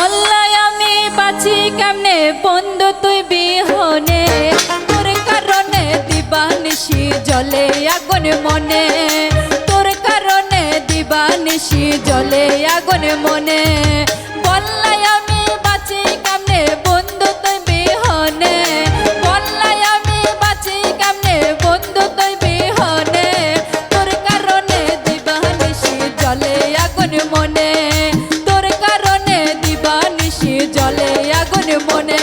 বললাই আমি বাঁচি কেমনে বন্ধু তুই বিহনে, তোর কারণে দিবানিশি জ্বলে আগুন মনে, তোর কারণে দিবানিশি জ্বলে আগুন মনে। বললাই আমি বাঁচি কেমনে বন্ধু তুই বিহনে, বললাই আমি বাঁচি কেমনে বন্ধু তুই বিহনে, তোর কারণে দিবানিশি জ্বলে আগুন মনে, তোর কারণে দিবানিশি জ্বলে আগুন মনে।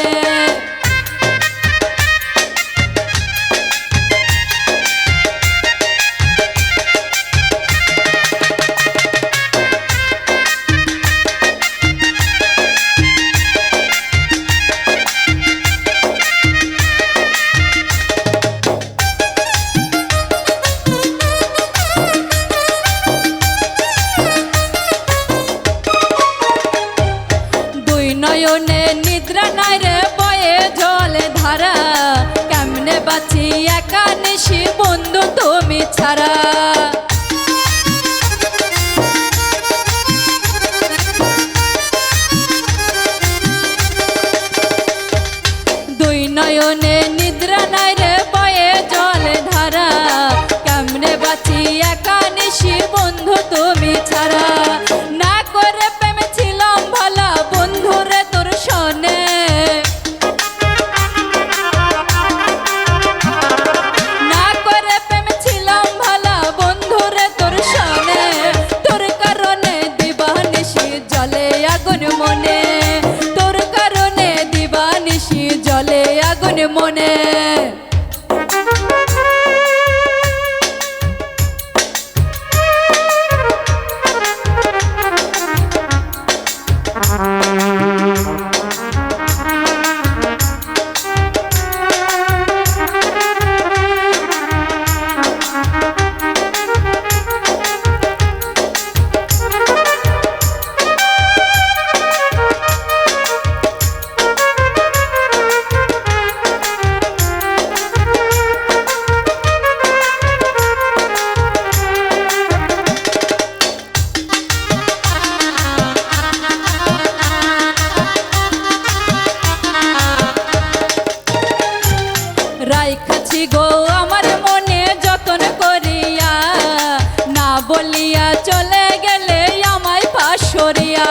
নয়নে নিদ্রা নাই রে বয়ে জলে ধারা, কেমনে বাঁচি একা নিশি বন্ধু তুমি ছাড়া। দুই নয়নে নিদ্রা নাই রে বয়ে জলে ধারা, কেমনে বাঁচি একা নিশি বন্ধু তুমি ছাড়া। না করে প্রেমে ছিলাম ভালা বন্ধুরে তোর শোনে, না করে প্রেমে ছিলাম ভালা বন্ধুরে তোর শোনে, তোর কারণে দিবানিশি জ্বলে আগুন মনে, তোর কারণে দিবানিশি জ্বলে আগুন মনে। রাইখাছি গো আমার মনে যতন করিয়া, না বলিয়া চলে গেলে আমায় পাশরিয়া।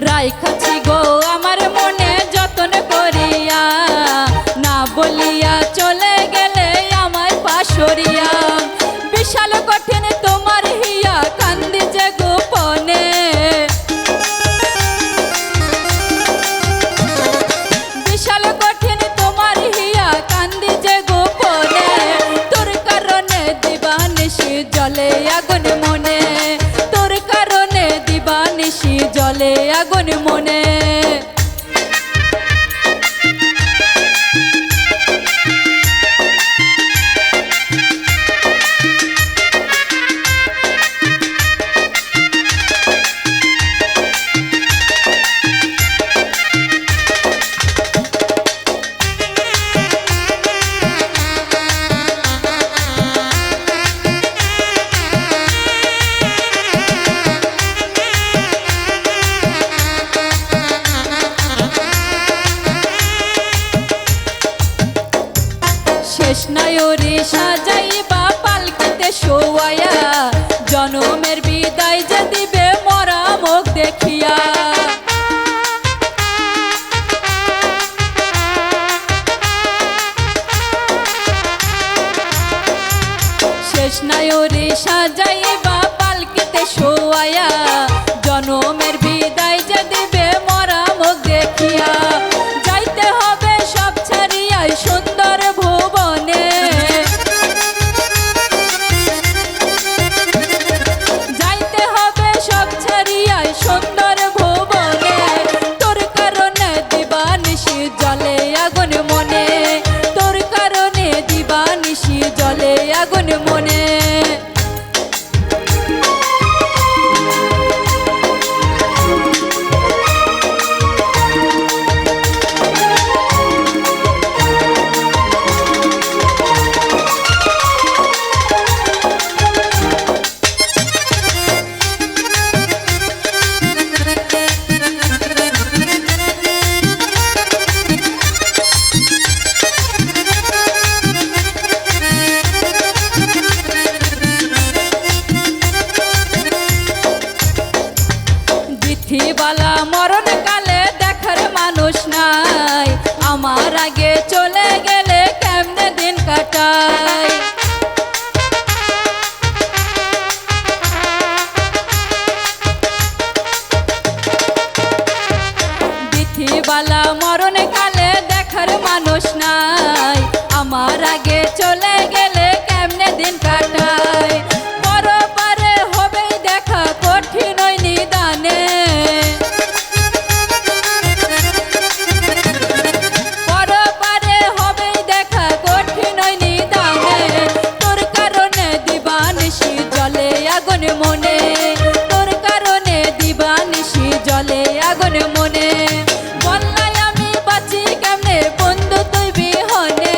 রাইখাছি গো আমার মনে যতন করিয়া, না বলিয়া চলে গেলে আমায় পাশরিয়া। বিশাল কঠিন তোমার হিয়া কান্দি যে গোপনে, বিশাল কঠিন তোমার হিয়া কান্দি যে গোপনে, তোর কারণে দিবানিশি জ্বলে আগুন মনে, তোর কারণে দিবানিশি জ্বলে আগুন মনে। জ্বালা মরণে কালে দেখার মানুষ নাই, আমার আগে চলে গেলে কেমনে দিন কাটায়। বড় পারে হবে দেখা কঠিন ওই নিদানে, বড় পারে হবে দেখা কঠিন ওই নিদানে। তোর কারণে দিবানিশি জলে আগুন মনে, তোর কারণে দিবানিশি জলে আগুন মনে। বললাই আমি বাঁচি কেমনে বন্ধু তুই বিহনে,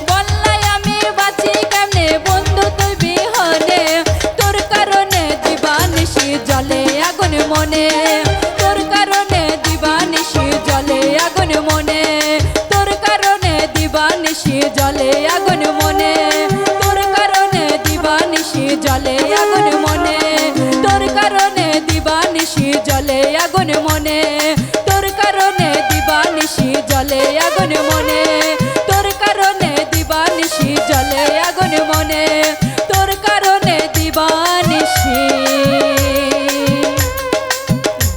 বললাই আমি বাঁচি কেমনে বন্ধু তুই বিহনে। তোর কারণে দিবানিশি জলে আগুন মনে, তোর কারণে দিবানিশি জলে আগুন মনে, তোর কারণে দিবানিশি জলে আগুন মনে, তোর কারণে দিবানিশি জলে আগুন মনে, তোর কারণে দিবানিশি জলে আগুন মনে, তোর কারণে দিবানিশি জলে আগুন মনে, তোর কারণে দিবানিশি জলে আগুন মনে, তোর কারণে দিবানিশি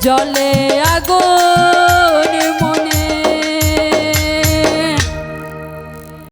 জলে আগুন।